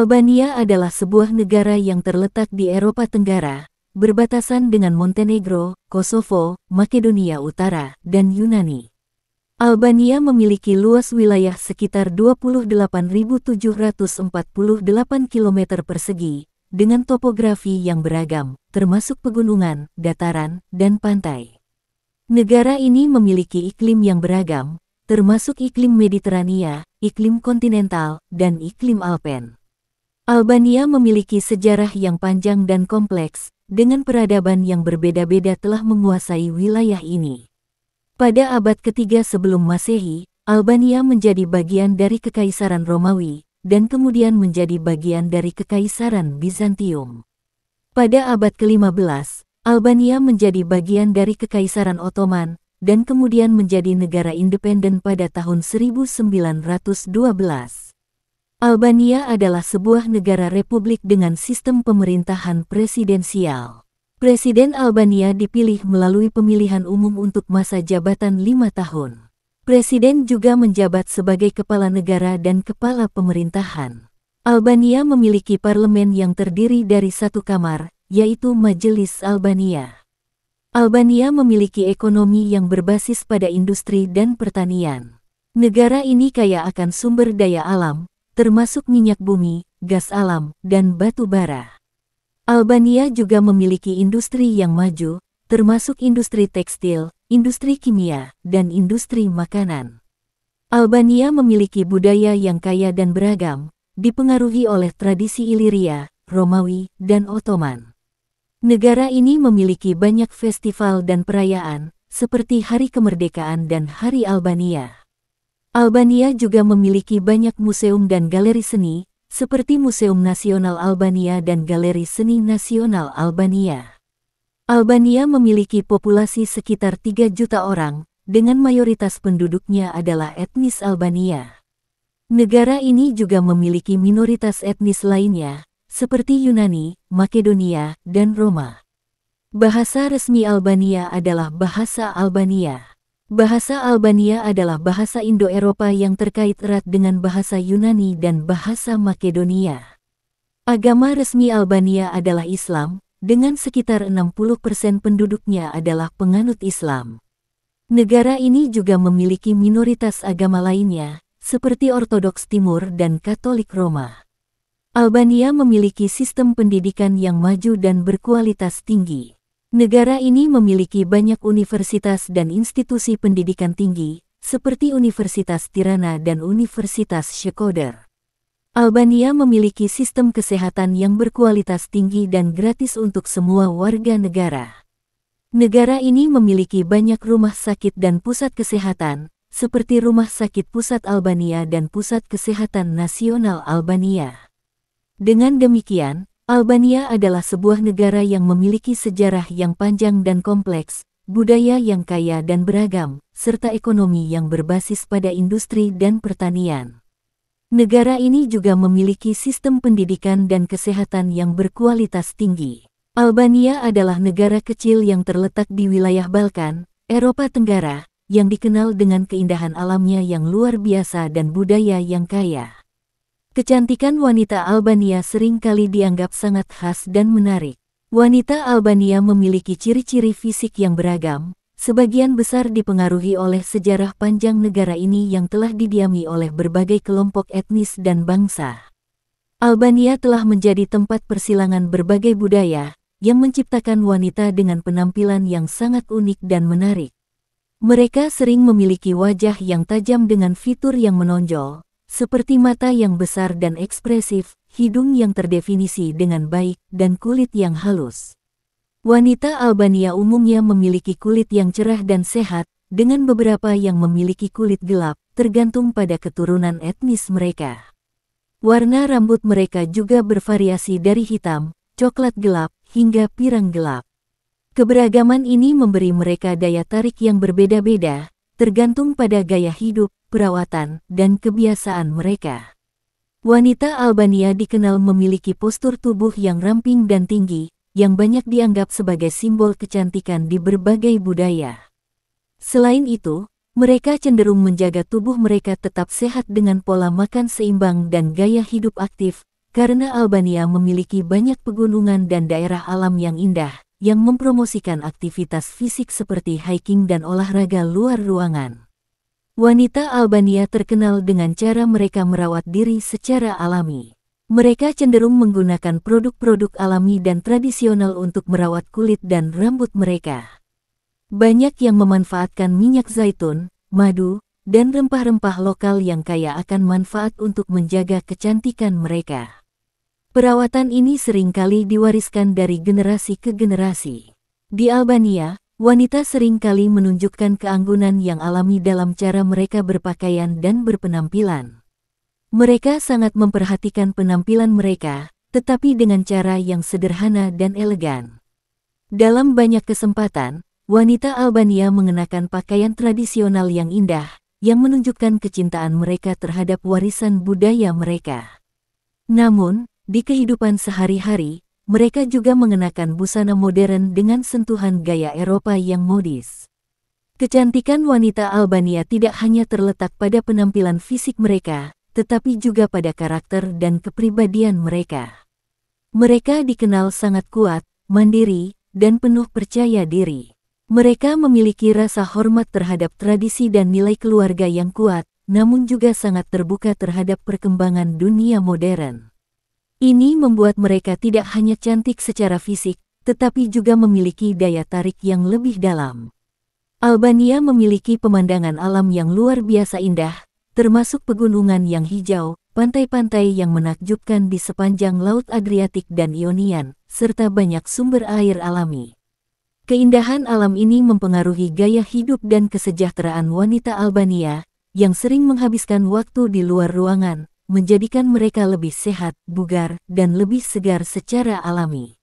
Albania adalah sebuah negara yang terletak di Eropa Tenggara, berbatasan dengan Montenegro, Kosovo, Makedonia Utara, dan Yunani. Albania memiliki luas wilayah sekitar 28.748 km persegi, dengan topografi yang beragam, termasuk pegunungan, dataran, dan pantai. Negara ini memiliki iklim yang beragam, termasuk iklim Mediterania, iklim kontinental, dan iklim Alpen. Albania memiliki sejarah yang panjang dan kompleks, dengan peradaban yang berbeda-beda telah menguasai wilayah ini. Pada abad ketiga sebelum Masehi, Albania menjadi bagian dari Kekaisaran Romawi, dan kemudian menjadi bagian dari Kekaisaran Bizantium. Pada abad ke-15, Albania menjadi bagian dari Kekaisaran Ottoman, dan kemudian menjadi negara independen pada tahun 1912. Albania adalah sebuah negara republik dengan sistem pemerintahan presidensial. Presiden Albania dipilih melalui pemilihan umum untuk masa jabatan 5 tahun. Presiden juga menjabat sebagai kepala negara dan kepala pemerintahan. Albania memiliki parlemen yang terdiri dari satu kamar, yaitu Majelis Albania. Albania memiliki ekonomi yang berbasis pada industri dan pertanian. Negara ini kaya akan sumber daya alam, termasuk minyak bumi, gas alam, dan batu bara. Albania juga memiliki industri yang maju, termasuk industri tekstil, industri kimia, dan industri makanan. Albania memiliki budaya yang kaya dan beragam, dipengaruhi oleh tradisi Iliria, Romawi, dan Ottoman. Negara ini memiliki banyak festival dan perayaan, seperti Hari Kemerdekaan dan Hari Albania. Albania juga memiliki banyak museum dan galeri seni, seperti Museum Nasional Albania dan Galeri Seni Nasional Albania. Albania memiliki populasi sekitar 3 juta orang, dengan mayoritas penduduknya adalah etnis Albania. Negara ini juga memiliki minoritas etnis lainnya, seperti Yunani, Makedonia, dan Roma. Bahasa resmi Albania adalah bahasa Albania. Bahasa Albania adalah bahasa Indo-Eropa yang terkait erat dengan bahasa Yunani dan bahasa Makedonia. Agama resmi Albania adalah Islam, dengan sekitar 60% penduduknya adalah penganut Islam. Negara ini juga memiliki minoritas agama lainnya, seperti Ortodoks Timur dan Katolik Roma. Albania memiliki sistem pendidikan yang maju dan berkualitas tinggi. Negara ini memiliki banyak universitas dan institusi pendidikan tinggi, seperti Universitas Tirana dan Universitas Shkodër. Albania memiliki sistem kesehatan yang berkualitas tinggi dan gratis untuk semua warga negara. Negara ini memiliki banyak rumah sakit dan pusat kesehatan, seperti Rumah Sakit Pusat Albania dan Pusat Kesehatan Nasional Albania. Dengan demikian, Albania adalah sebuah negara yang memiliki sejarah yang panjang dan kompleks, budaya yang kaya dan beragam, serta ekonomi yang berbasis pada industri dan pertanian. Negara ini juga memiliki sistem pendidikan dan kesehatan yang berkualitas tinggi. Albania adalah negara kecil yang terletak di wilayah Balkan, Eropa Tenggara, yang dikenal dengan keindahan alamnya yang luar biasa dan budaya yang kaya. Kecantikan wanita Albania sering kali dianggap sangat khas dan menarik. Wanita Albania memiliki ciri-ciri fisik yang beragam, sebagian besar dipengaruhi oleh sejarah panjang negara ini yang telah didiami oleh berbagai kelompok etnis dan bangsa. Albania telah menjadi tempat persilangan berbagai budaya, yang menciptakan wanita dengan penampilan yang sangat unik dan menarik. Mereka sering memiliki wajah yang tajam dengan fitur yang menonjol, seperti mata yang besar dan ekspresif, hidung yang terdefinisi dengan baik, dan kulit yang halus. Wanita Albania umumnya memiliki kulit yang cerah dan sehat, dengan beberapa yang memiliki kulit gelap, tergantung pada keturunan etnis mereka. Warna rambut mereka juga bervariasi dari hitam, coklat gelap, hingga pirang gelap. Keberagaman ini memberi mereka daya tarik yang berbeda-beda, tergantung pada gaya hidup, perawatan, dan kebiasaan mereka. Wanita Albania dikenal memiliki postur tubuh yang ramping dan tinggi, yang banyak dianggap sebagai simbol kecantikan di berbagai budaya. Selain itu, mereka cenderung menjaga tubuh mereka tetap sehat dengan pola makan seimbang dan gaya hidup aktif, karena Albania memiliki banyak pegunungan dan daerah alam yang indah, yang mempromosikan aktivitas fisik seperti hiking dan olahraga luar ruangan. Wanita Albania terkenal dengan cara mereka merawat diri secara alami. Mereka cenderung menggunakan produk-produk alami dan tradisional untuk merawat kulit dan rambut mereka. Banyak yang memanfaatkan minyak zaitun, madu, dan rempah-rempah lokal yang kaya akan manfaat untuk menjaga kecantikan mereka. Perawatan ini seringkali diwariskan dari generasi ke generasi. Di Albania, wanita seringkali menunjukkan keanggunan yang alami dalam cara mereka berpakaian dan berpenampilan. Mereka sangat memperhatikan penampilan mereka, tetapi dengan cara yang sederhana dan elegan. Dalam banyak kesempatan, wanita Albania mengenakan pakaian tradisional yang indah, yang menunjukkan kecintaan mereka terhadap warisan budaya mereka. Namun, di kehidupan sehari-hari, mereka juga mengenakan busana modern dengan sentuhan gaya Eropa yang modis. Kecantikan wanita Albania tidak hanya terletak pada penampilan fisik mereka, tetapi juga pada karakter dan kepribadian mereka. Mereka dikenal sangat kuat, mandiri, dan penuh percaya diri. Mereka memiliki rasa hormat terhadap tradisi dan nilai keluarga yang kuat, namun juga sangat terbuka terhadap perkembangan dunia modern. Ini membuat mereka tidak hanya cantik secara fisik, tetapi juga memiliki daya tarik yang lebih dalam. Albania memiliki pemandangan alam yang luar biasa indah, termasuk pegunungan yang hijau, pantai-pantai yang menakjubkan di sepanjang Laut Adriatik dan Ionian, serta banyak sumber air alami. Keindahan alam ini mempengaruhi gaya hidup dan kesejahteraan wanita Albania, yang sering menghabiskan waktu di luar ruangan, menjadikan mereka lebih sehat, bugar, dan lebih segar secara alami.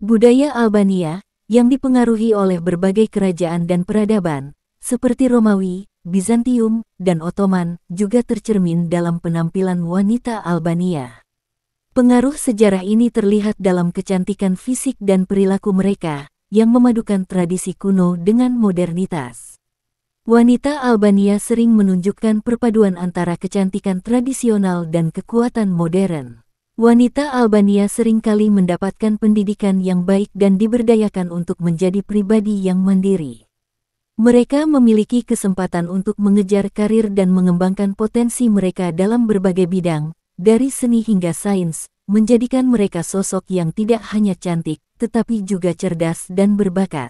Budaya Albania, yang dipengaruhi oleh berbagai kerajaan dan peradaban, seperti Romawi, Bizantium, dan Ottoman, juga tercermin dalam penampilan wanita Albania. Pengaruh sejarah ini terlihat dalam kecantikan fisik dan perilaku mereka, yang memadukan tradisi kuno dengan modernitas. Wanita Albania sering menunjukkan perpaduan antara kecantikan tradisional dan kekuatan modern. Wanita Albania seringkali mendapatkan pendidikan yang baik dan diberdayakan untuk menjadi pribadi yang mandiri. Mereka memiliki kesempatan untuk mengejar karir dan mengembangkan potensi mereka dalam berbagai bidang, dari seni hingga sains, menjadikan mereka sosok yang tidak hanya cantik, tetapi juga cerdas dan berbakat.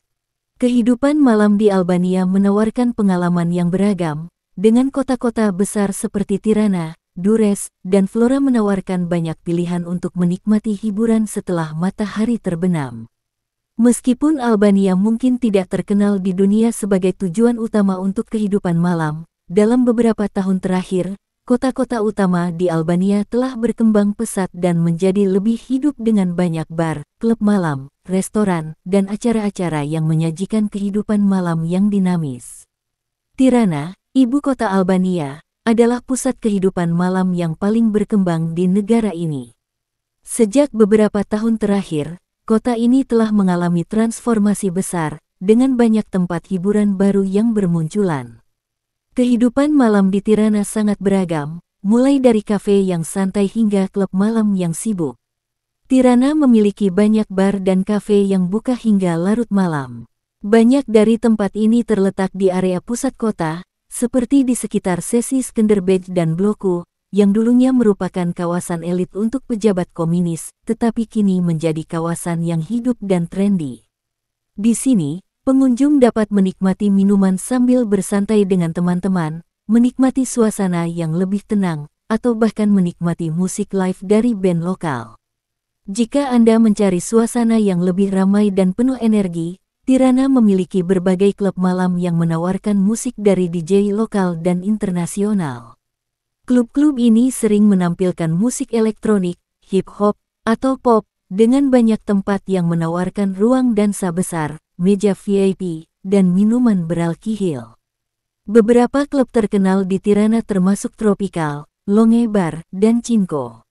Kehidupan malam di Albania menawarkan pengalaman yang beragam, dengan kota-kota besar seperti Tirana, Durrës, dan Vlora menawarkan banyak pilihan untuk menikmati hiburan setelah matahari terbenam. Meskipun Albania mungkin tidak terkenal di dunia sebagai tujuan utama untuk kehidupan malam, dalam beberapa tahun terakhir, kota-kota utama di Albania telah berkembang pesat dan menjadi lebih hidup dengan banyak bar, klub malam, restoran, dan acara-acara yang menyajikan kehidupan malam yang dinamis. Tirana, ibu kota Albania, adalah pusat kehidupan malam yang paling berkembang di negara ini. Sejak beberapa tahun terakhir, kota ini telah mengalami transformasi besar, dengan banyak tempat hiburan baru yang bermunculan. Kehidupan malam di Tirana sangat beragam, mulai dari kafe yang santai hingga klub malam yang sibuk. Tirana memiliki banyak bar dan kafe yang buka hingga larut malam. Banyak dari tempat ini terletak di area pusat kota, seperti di sekitar Sesi Skenderbeg dan Bloku, yang dulunya merupakan kawasan elit untuk pejabat komunis, tetapi kini menjadi kawasan yang hidup dan trendy. Di sini, pengunjung dapat menikmati minuman sambil bersantai dengan teman-teman, menikmati suasana yang lebih tenang, atau bahkan menikmati musik live dari band lokal. Jika Anda mencari suasana yang lebih ramai dan penuh energi, Tirana memiliki berbagai klub malam yang menawarkan musik dari DJ lokal dan internasional. Klub-klub ini sering menampilkan musik elektronik, hip-hop, atau pop, dengan banyak tempat yang menawarkan ruang dansa besar, meja VIP, dan minuman beralkohol. Beberapa klub terkenal di Tirana termasuk Tropical, Longe Bar, dan Cinco.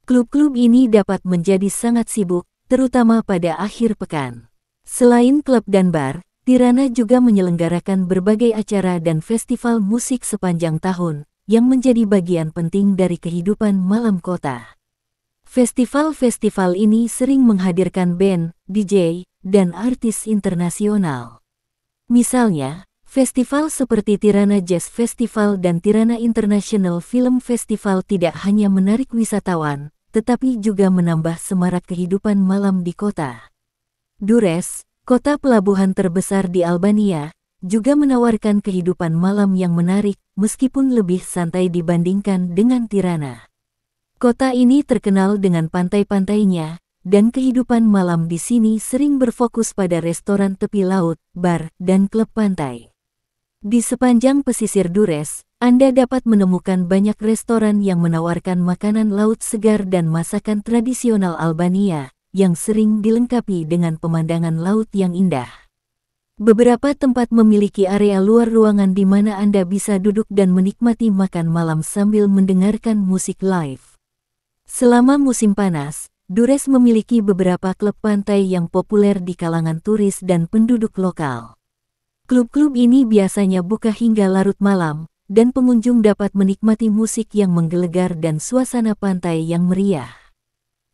Klub-klub ini dapat menjadi sangat sibuk, terutama pada akhir pekan. Selain klub dan bar, Tirana juga menyelenggarakan berbagai acara dan festival musik sepanjang tahun, yang menjadi bagian penting dari kehidupan malam kota. Festival-festival ini sering menghadirkan band, DJ, dan artis internasional. Misalnya, festival seperti Tirana Jazz Festival dan Tirana International Film Festival tidak hanya menarik wisatawan, tetapi juga menambah semarak kehidupan malam di kota. Durrës, kota pelabuhan terbesar di Albania, juga menawarkan kehidupan malam yang menarik, meskipun lebih santai dibandingkan dengan Tirana. Kota ini terkenal dengan pantai-pantainya, dan kehidupan malam di sini sering berfokus pada restoran tepi laut, bar, dan klub pantai. Di sepanjang pesisir Durrës, Anda dapat menemukan banyak restoran yang menawarkan makanan laut segar dan masakan tradisional Albania, yang sering dilengkapi dengan pemandangan laut yang indah. Beberapa tempat memiliki area luar ruangan di mana Anda bisa duduk dan menikmati makan malam sambil mendengarkan musik live. Selama musim panas, Durrës memiliki beberapa klub pantai yang populer di kalangan turis dan penduduk lokal. Klub-klub ini biasanya buka hingga larut malam, dan pengunjung dapat menikmati musik yang menggelegar dan suasana pantai yang meriah.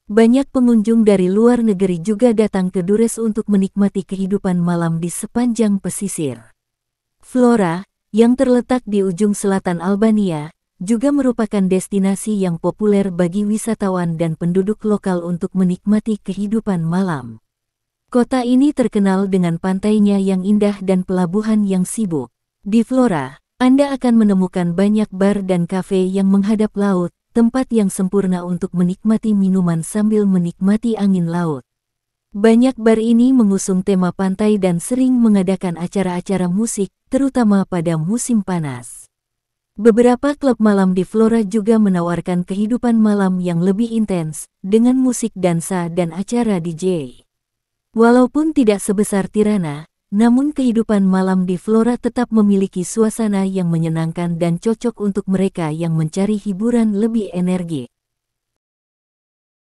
Banyak pengunjung dari luar negeri juga datang ke Durrës untuk menikmati kehidupan malam di sepanjang pesisir. Vlora, yang terletak di ujung selatan Albania, juga merupakan destinasi yang populer bagi wisatawan dan penduduk lokal untuk menikmati kehidupan malam. Kota ini terkenal dengan pantainya yang indah dan pelabuhan yang sibuk. Di Vlora, Anda akan menemukan banyak bar dan kafe yang menghadap laut, tempat yang sempurna untuk menikmati minuman sambil menikmati angin laut. Banyak bar ini mengusung tema pantai dan sering mengadakan acara-acara musik, terutama pada musim panas. Beberapa klub malam di Vlora juga menawarkan kehidupan malam yang lebih intens, dengan musik dansa dan acara DJ. Walaupun tidak sebesar Tirana, namun kehidupan malam di Vlora tetap memiliki suasana yang menyenangkan dan cocok untuk mereka yang mencari hiburan lebih energik.